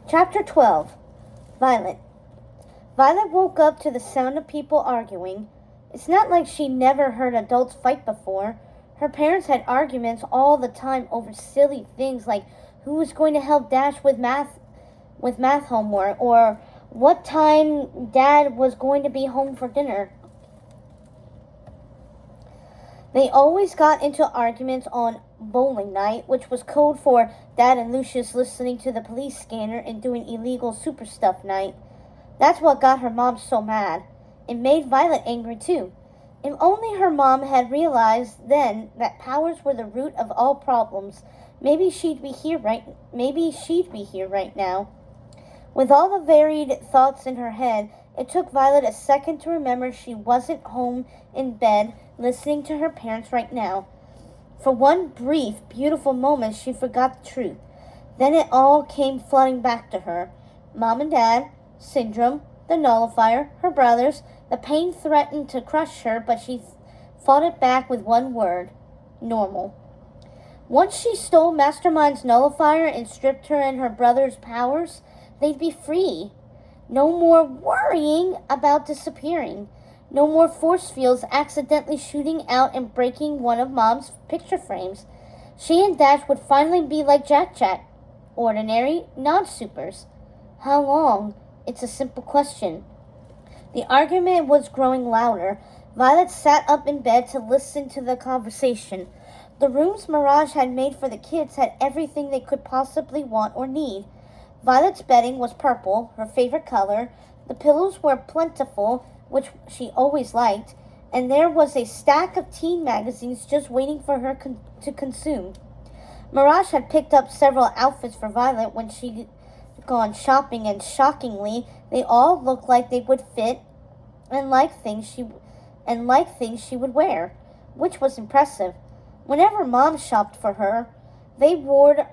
Chapter 12. Violet. Violet woke up to the sound of people arguing. It's not like she never heard adults fight before. Her parents had arguments all the time over silly things like who was going to help Dash with math homework, or what time Dad was going to be home for dinner. They always got into arguments on bowling night, which was code for Dad and Lucius listening to the police scanner and doing illegal super stuff night. That's what got her mom so mad. It made Violet angry too. If only her mom had realized then that powers were the root of all problems, maybe she'd be here right now. With all the varied thoughts in her head, it took Violet a second to remember she wasn't home in bed listening to her parents right now. For one brief, beautiful moment, she forgot the truth. Then it all came flooding back to her. Mom and Dad, Syndrome, the nullifier, her brothers. The pain threatened to crush her, but she fought it back with one word: normal. Once she stole Mastermind's nullifier and stripped her and her brother's powers, they'd be free. No more worrying about disappearing. No more force fields accidentally shooting out and breaking one of Mom's picture frames. She and Dash would finally be like Jack. Ordinary, non-supers. How long? It's a simple question. The argument was growing louder. Violet sat up in bed to listen to the conversation. The rooms Mirage had made for the kids had everything they could possibly want or need. Violet's bedding was purple, her favorite color. The pillows were plentiful, which she always liked, and there was a stack of teen magazines just waiting for her to consume. Mirage had picked up several outfits for Violet when she'd gone shopping, and shockingly, they all looked like they would fit and like things she would wear, which was impressive. Whenever Mom shopped for her, they wore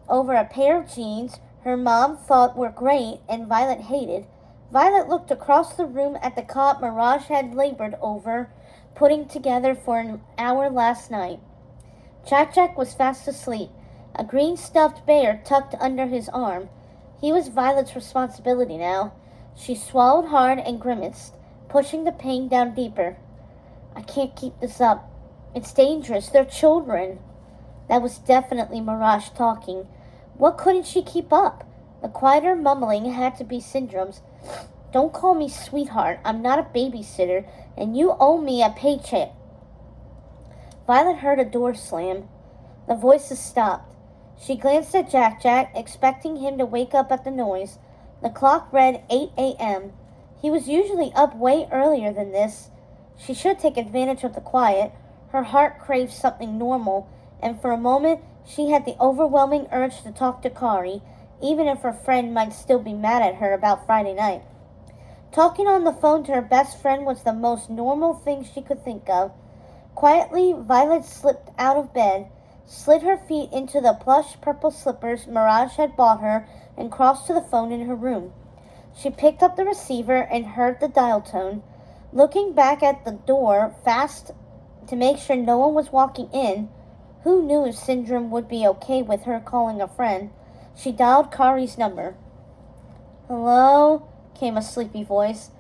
over a pair of jeans her mom thought were great and Violet hated. Violet looked across the room at the cot Mirage had labored over, putting together for an hour last night. Jack was fast asleep, a green stuffed bear tucked under his arm. He was Violet's responsibility now. She swallowed hard and grimaced, pushing the pain down deeper. I can't keep this up. It's dangerous. They're children. That was definitely Mirage talking. What couldn't she keep up? The quieter mumbling had to be Syndrome's. Don't call me sweetheart. I'm not a babysitter, and you owe me a paycheck. Violet heard a door slam. The voices stopped. She glanced at Jack, expecting him to wake up at the noise. The clock read 8 a.m. He was usually up way earlier than this. She should take advantage of the quiet. Her heart craved something normal, and for a moment she had the overwhelming urge to talk to Kari, even if her friend might still be mad at her about Friday night. Talking on the phone to her best friend was the most normal thing she could think of. Quietly, Violet slipped out of bed, slid her feet into the plush purple slippers Mirage had bought her, and crossed to the phone in her room. She picked up the receiver and heard the dial tone. Looking back at the door fast to make sure no one was walking in, who knew if Syndrome would be okay with her calling a friend? She dialed Kari's number. Hello? Came a sleepy voice.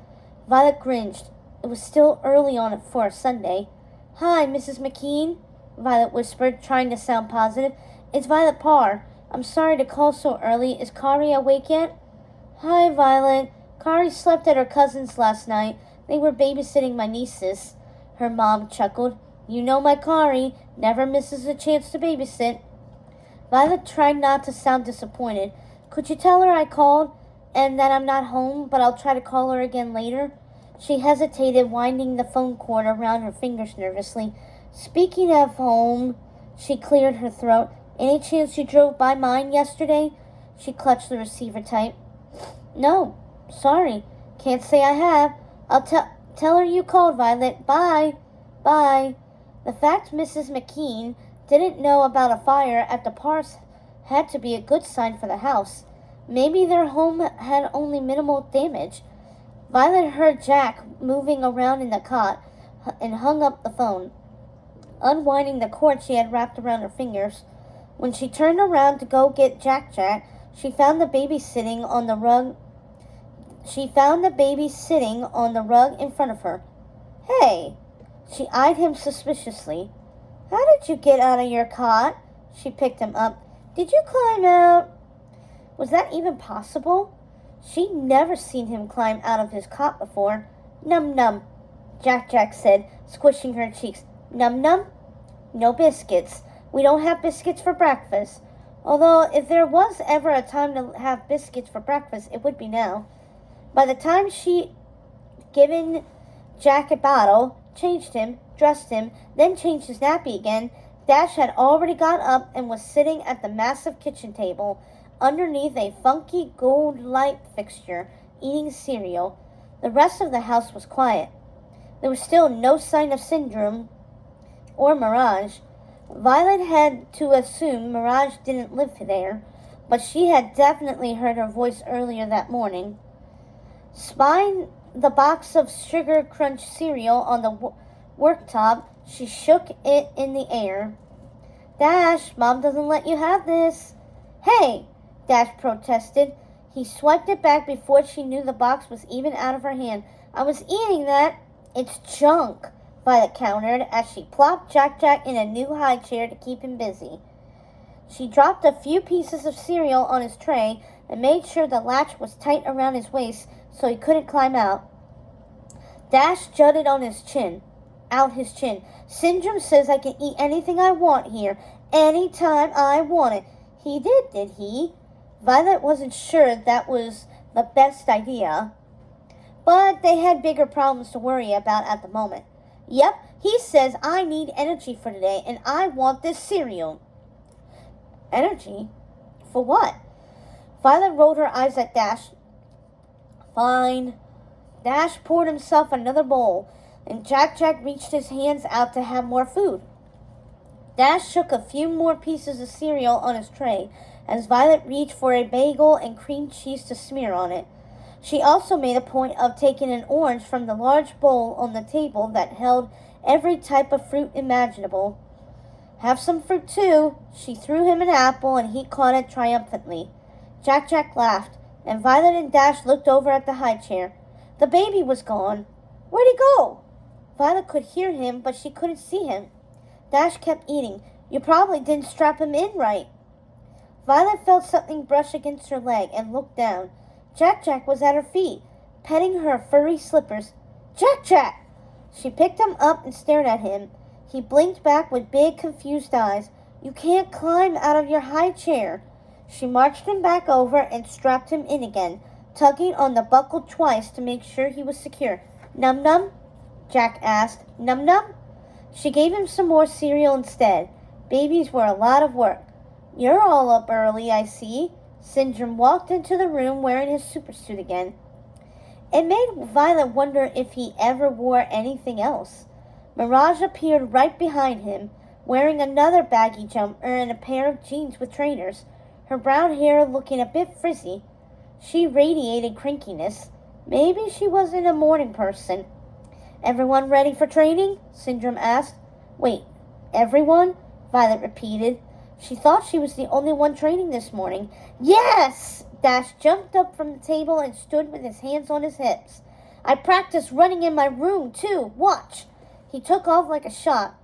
Violet cringed. It was still early on for a Sunday. Hi, Mrs. McKean, Violet whispered, trying to sound positive. It's Violet Parr. I'm sorry to call so early. Is Kari awake yet? Hi, Violet. Kari slept at her cousin's last night. They were babysitting my nieces. Her mom chuckled. You know my Kari never misses a chance to babysit. Violet tried not to sound disappointed. Could you tell her I called and that I'm not home, but I'll try to call her again later? She hesitated, winding the phone cord around her fingers nervously. Speaking of home, she cleared her throat. Any chance you drove by mine yesterday? She clutched the receiver tight. No, sorry. Can't say I have. I'll tell her you called, Violet. Bye. Bye. The fact Mrs. McKean didn't know about a fire at the Parrs had to be a good sign for the house. Maybe their home had only minimal damage. Violet heard Jack moving around in the cot and hung up the phone, unwinding the cord she had wrapped around her fingers. When she turned around to go get Jack, She found the baby sitting on the rug. She found the baby sitting on the rug in front of her. Hey! She eyed him suspiciously. How did you get out of your cot? She picked him up. Did you climb out? Was that even possible? She'd never seen him climb out of his cot before. Num num, Jack said, squishing her cheeks. Num num? No biscuits. We don't have biscuits for breakfast. Although, if there was ever a time to have biscuits for breakfast, it would be now. By the time she'd given Jack a bottle, changed him, dressed him, then changed his nappy again, Dash had already got up and was sitting at the massive kitchen table, underneath a funky gold light fixture, eating cereal. The rest of the house was quiet. There was still no sign of Syndrome or Mirage. Violet had to assume Mirage didn't live there, but she had definitely heard her voice earlier that morning. Spying the box of Sugar Crunch cereal on the worktop, she shook it in the air. Dash, Mom doesn't let you have this. Hey, Dash protested. He swiped it back before she knew the box was even out of her hand. I was eating that. It's junk, Violet countered as she plopped Jack in a new high chair to keep him busy. She dropped a few pieces of cereal on his tray and made sure the latch was tight around his waist so he couldn't climb out. Dash jutted on his chin. Syndrome says I can eat anything I want here, anytime I want it. He did he? Violet wasn't sure that was the best idea, but they had bigger problems to worry about at the moment. Yep, he says I need energy for today, and I want this cereal. Energy? For what? Violet rolled her eyes at Dash. Fine. Dash poured himself another bowl, and Jack reached his hands out to have more food. Dash shook a few more pieces of cereal on his tray as Violet reached for a bagel and cream cheese to smear on it. She also made a point of taking an orange from the large bowl on the table that held every type of fruit imaginable. Have some fruit too. She threw him an apple and he caught it triumphantly. Jack laughed, and Violet and Dash looked over at the high chair. The baby was gone. Where'd he go? Violet could hear him, but she couldn't see him. Dash kept eating. You probably didn't strap him in right. Violet felt something brush against her leg and looked down. Jack was at her feet, petting her furry slippers. Jack! She picked him up and stared at him. He blinked back with big, confused eyes. You can't climb out of your high chair. She marched him back over and strapped him in again, tugging on the buckle twice to make sure he was secure. Num num? Jack asked. Num num? She gave him some more cereal instead. Babies were a lot of work. You're all up early, I see. Syndrome walked into the room wearing his supersuit again. It made Violet wonder if he ever wore anything else. Mirage appeared right behind him, wearing another baggy jumper and a pair of jeans with trainers, her brown hair looking a bit frizzy. She radiated crankiness. Maybe she wasn't a morning person. Everyone ready for training? Syndrome asked. Wait, everyone? Violet repeated. She thought she was the only one training this morning. Yes! Dash jumped up from the table and stood with his hands on his hips. I practiced running in my room, too. Watch. He took off like a shot,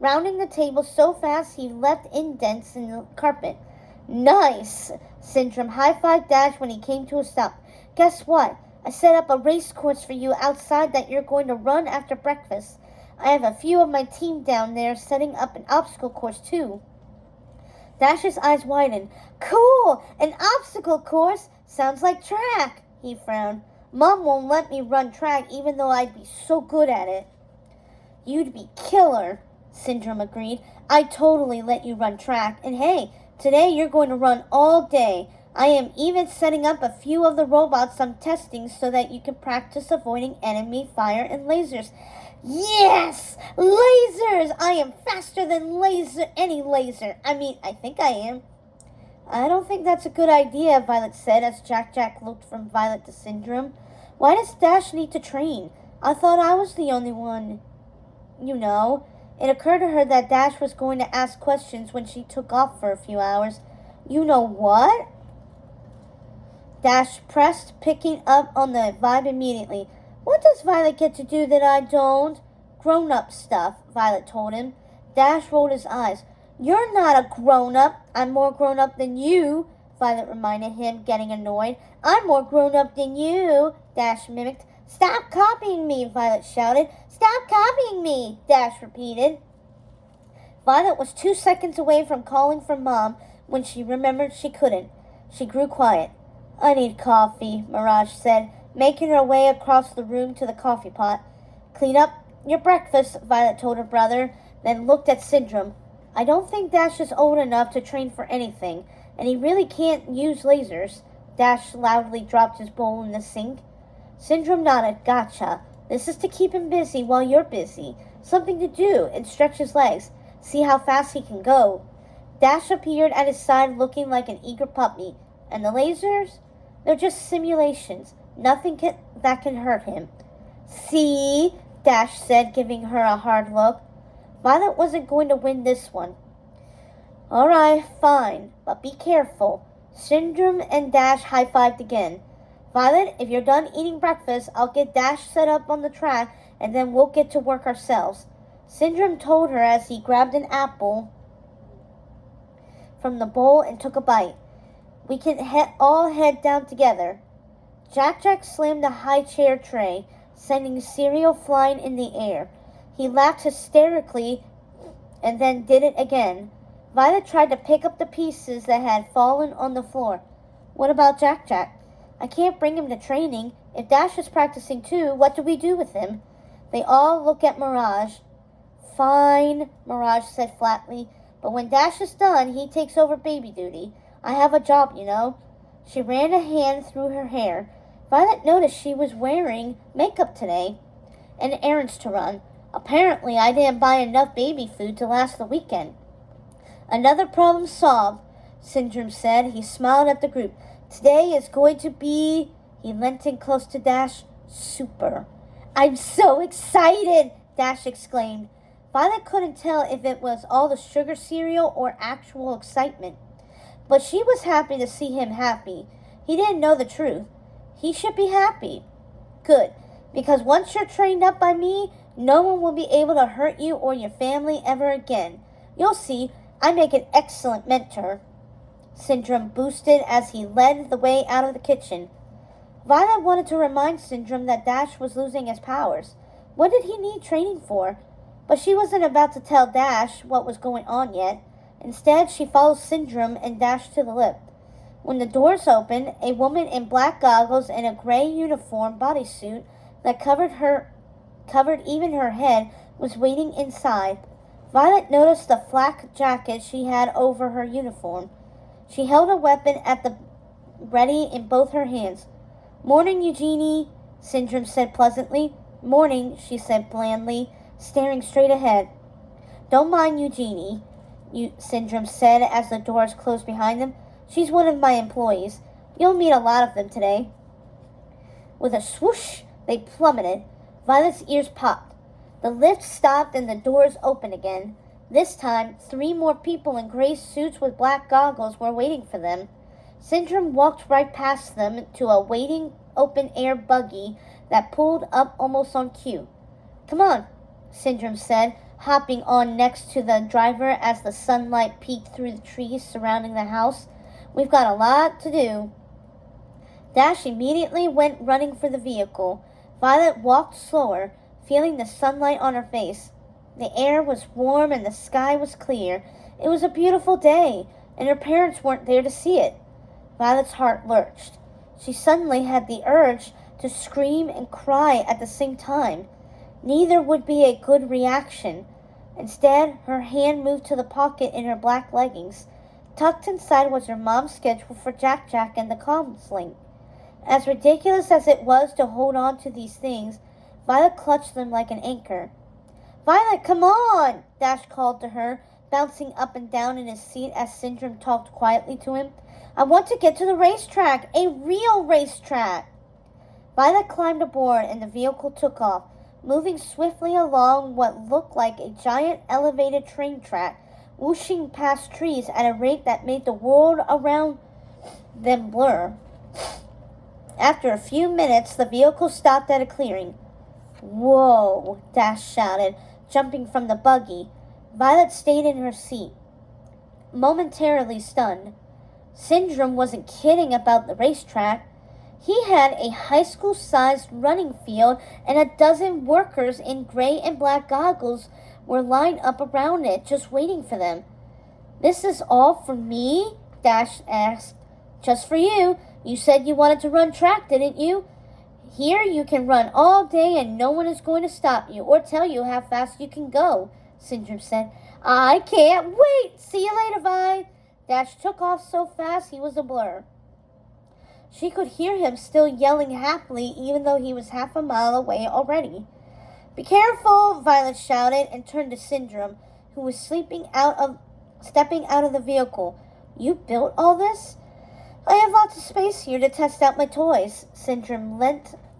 rounding the table so fast he left indents in the carpet. Nice! Syndrome high-fived Dash when he came to a stop. Guess what? I set up a race course for you outside that you're going to run after breakfast. I have a few of my team down there setting up an obstacle course, too. Dash's eyes widened. Cool! An obstacle course? Sounds like track, he frowned. Mom won't let me run track even though I'd be so good at it. You'd be killer, Syndrome agreed. I'd totally let you run track. And hey, today you're going to run all day. I am even setting up a few of the robots I'm testing so that you can practice avoiding enemy fire and lasers. Yes! Lasers! I am faster than any laser. I think I am. I don't think that's a good idea, Violet said as Jack looked from Violet to Syndrome. Why does Dash need to train? I thought I was the only one. It occurred to her that Dash was going to ask questions when she took off for a few hours. You know what? Dash pressed, picking up on the vibe immediately. What does Violet get to do that I don't? Grown-up stuff, Violet told him. Dash rolled his eyes. You're not a grown-up. I'm more grown-up than you, Violet reminded him, getting annoyed. I'm more grown-up than you, Dash mimicked. Stop copying me, Violet shouted. Stop copying me, Dash repeated. Violet was 2 seconds away from calling for Mom when she remembered she couldn't. She grew quiet. I need coffee, Mirage said, making her way across the room to the coffee pot. Clean up your breakfast, Violet told her brother, then looked at Syndrome. I don't think Dash is old enough to train for anything, and he really can't use lasers. Dash loudly dropped his bowl in the sink. Syndrome nodded. Gotcha. This is to keep him busy while you're busy. Something to do, and stretch his legs. See how fast he can go. Dash appeared at his side looking like an eager puppy. And the lasers? They're just simulations. Nothing that can hurt him. See? Dash said, giving her a hard look. Violet wasn't going to win this one. All right, fine, but be careful. Syndrome and Dash high-fived again. Violet, if you're done eating breakfast, I'll get Dash set up on the track, and then we'll get to work ourselves. Syndrome told her as he grabbed an apple from the bowl and took a bite. We can all head down together. Jack slammed the high chair tray, sending cereal flying in the air. He laughed hysterically and then did it again. Violet tried to pick up the pieces that had fallen on the floor. What about Jack? I can't bring him to training. If Dash is practicing too, what do we do with him? They all look at Mirage. Fine, Mirage said flatly, but when Dash is done, he takes over baby duty. I have a job, you know. She ran a hand through her hair. Violet noticed she was wearing makeup today and errands to run. Apparently, I didn't buy enough baby food to last the weekend. Another problem solved, Syndrome said. He smiled at the group. Today is going to be, he leant in close to Dash, super. I'm so excited, Dash exclaimed. Violet couldn't tell if it was all the sugar cereal or actual excitement. But she was happy to see him happy. He didn't know the truth. He should be happy. Good, because once you're trained up by me, no one will be able to hurt you or your family ever again. You'll see, I make an excellent mentor. Syndrome boosted as he led the way out of the kitchen. Violet wanted to remind Syndrome that Dash was losing his powers. What did he need training for? But she wasn't about to tell Dash what was going on yet. Instead, she followed Syndrome and Dash to the lift. When the doors opened, a woman in black goggles and a gray uniform bodysuit that covered even her head was waiting inside. Violet noticed the flak jacket she had over her uniform. She held a weapon at the ready in both her hands. Morning, Eugenie, Syndrome said pleasantly. Morning, she said blandly, staring straight ahead. Don't mind Eugenie, Syndrome said as the doors closed behind them. She's one of my employees. You'll meet a lot of them today. With a swoosh, they plummeted. Violet's ears popped. The lift stopped and the doors opened again. This time, 3 more people in gray suits with black goggles were waiting for them. Syndrome walked right past them to a waiting open-air buggy that pulled up almost on cue. Come on, Syndrome said, hopping on next to the driver as the sunlight peeked through the trees surrounding the house. We've got a lot to do. Dash immediately went running for the vehicle. Violet walked slower, feeling the sunlight on her face. The air was warm and the sky was clear. It was a beautiful day, and her parents weren't there to see it. Violet's heart lurched. She suddenly had the urge to scream and cry at the same time. Neither would be a good reaction. Instead, her hand moved to the pocket in her black leggings. Tucked inside was her mom's schedule for Jack and the comms link. As ridiculous as it was to hold on to these things, Violet clutched them like an anchor. Violet, come on! Dash called to her, bouncing up and down in his seat as Syndrome talked quietly to him. I want to get to the racetrack, a real racetrack! Violet climbed aboard and the vehicle took off, moving swiftly along what looked like a giant elevated train track, whooshing past trees at a rate that made the world around them blur. After a few minutes, the vehicle stopped at a clearing. "Whoa," Dash shouted, jumping from the buggy. Violet stayed in her seat, momentarily stunned. Syndrome wasn't kidding about the racetrack. He had a high school-sized running field, and a dozen workers in gray and black goggles were lined up around it, just waiting for them. "This is all for me?" Dash asked. "Just for you. You said you wanted to run track, didn't you? Here you can run all day and no one is going to stop you or tell you how fast you can go," Syndrome said. "I can't wait. See you later, Vi." Dash took off so fast he was a blur. She could hear him still yelling happily even though he was half a mile away already. "Be careful," Violet shouted and turned to Syndrome, who was stepping out of the vehicle. "You built all this?" "I have lots of space here to test out my toys." Syndrome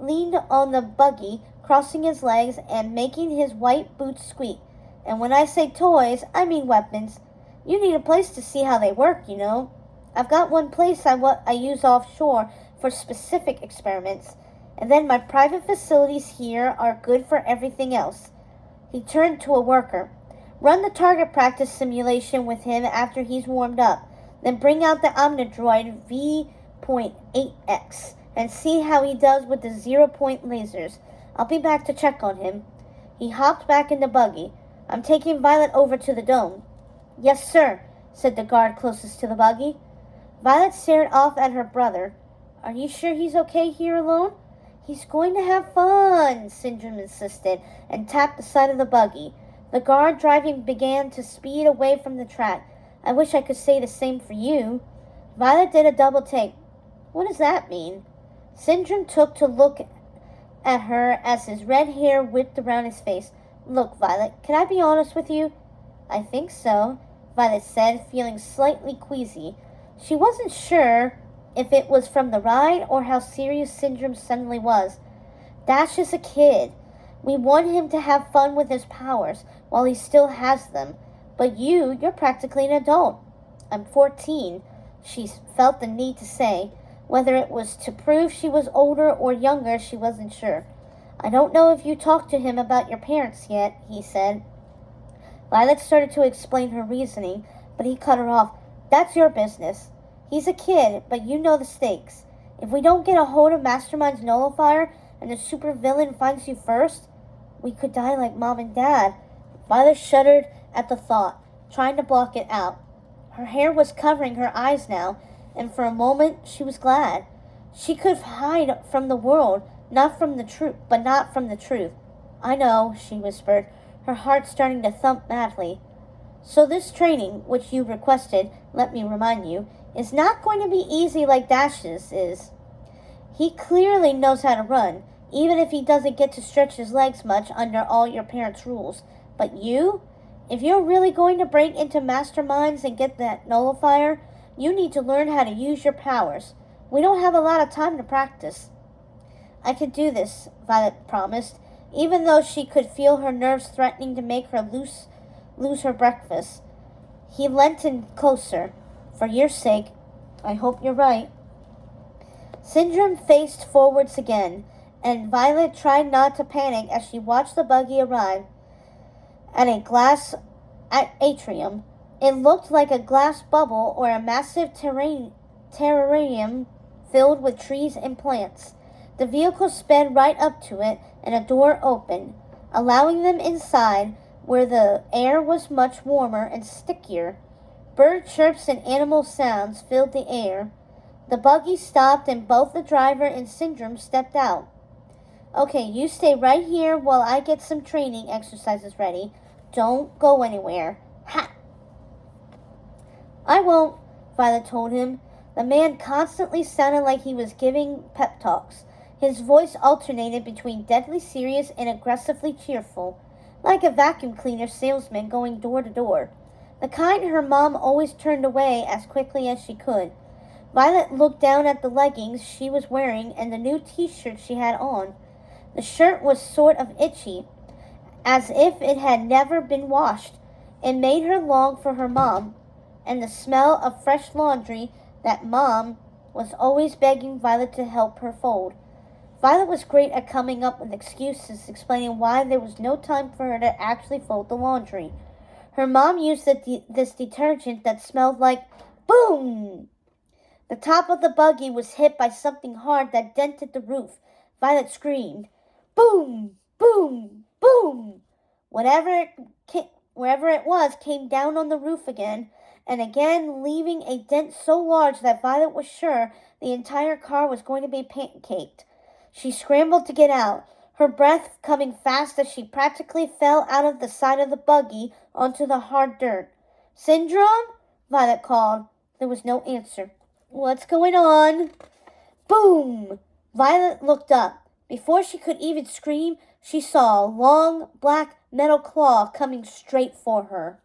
leaned on the buggy, crossing his legs and making his white boots squeak. "And when I say toys, I mean weapons. You need a place to see how they work, you know. I've got one place I use offshore for specific experiments, and then my private facilities here are good for everything else." He turned to a worker. "Run the target practice simulation with him after he's warmed up. Then bring out the Omnidroid V.8X and see how he does with the 0-point lasers. I'll be back to check on him." He hopped back in the buggy. "I'm taking Violet over to the dome." "Yes, sir," said the guard closest to the buggy. Violet stared off at her brother. "Are you sure he's okay here alone?" "He's going to have fun," Syndrome insisted, and tapped the side of the buggy. The guard driving began to speed away from the track. "I wish I could say the same for you." Violet did a double take. "What does that mean?" Syndrome took to look at her as his red hair whipped around his face. "Look, Violet, can I be honest with you?" "I think so," Violet said, feeling slightly queasy. She wasn't sure if it was from the ride or how serious Syndrome suddenly was. "Dash is a kid. We want him to have fun with his powers while he still has them. But you're practically an adult." "I'm 14, she felt the need to say. Whether it was to prove she was older or younger, she wasn't sure. "I don't know if you talked to him about your parents yet," he said. Violet started to explain her reasoning, but he cut her off. "That's your business. He's a kid, but you know the stakes. If we don't get a hold of Mastermind's nullifier and the supervillain finds you first, we could die like Mom and Dad." Violet shuddered at the thought, trying to block it out. Her hair was covering her eyes now, and for a moment she was glad. She could hide from the world, not from the truth. "I know," she whispered, her heart starting to thump madly. "So this training, which you requested, let me remind you, is not going to be easy like Dash's is. He clearly knows how to run, even if he doesn't get to stretch his legs much under all your parents' rules. But you? If you're really going to break into Masterminds and get that nullifier, you need to learn how to use your powers. We don't have a lot of time to practice." "I can do this," Violet promised, even though she could feel her nerves threatening to make her lose her breakfast. He leant in closer. "For your sake, I hope you're right." Syndrome faced forwards again, and Violet tried not to panic as she watched the buggy arrive at a glass atrium. It looked like a glass bubble or a massive terrarium filled with trees and plants. The vehicle sped right up to it, and a door opened, allowing them inside, where the air was much warmer and stickier. Bird chirps and animal sounds filled the air. The buggy stopped, and both the driver and Syndrome stepped out. "Okay, you stay right here while I get some training exercises ready. Don't go anywhere. Ha!" "I won't," Violet told him. The man constantly sounded like he was giving pep talks. His voice alternated between deadly serious and aggressively cheerful, like a vacuum cleaner salesman going door to door, the kind her mom always turned away as quickly as she could. Violet looked down at the leggings she was wearing and the new t-shirt she had on. The shirt was sort of itchy, as if it had never been washed. It made her long for her mom and the smell of fresh laundry that Mom was always begging Violet to help her fold. Violet was great at coming up with excuses, explaining why there was no time for her to actually fold the laundry. Her mom used this detergent that smelled like boom. The top of the buggy was hit by something hard that dented the roof. Violet screamed, boom, boom, boom. Wherever it was came down on the roof again and again, leaving a dent so large that Violet was sure the entire car was going to be pancaked. She scrambled to get out, her breath coming fast as she practically fell out of the side of the buggy onto the hard dirt. Syndrome? Violet called. There was no answer. What's going on? Boom! Violet looked up. Before she could even scream, she saw a long, black metal claw coming straight for her.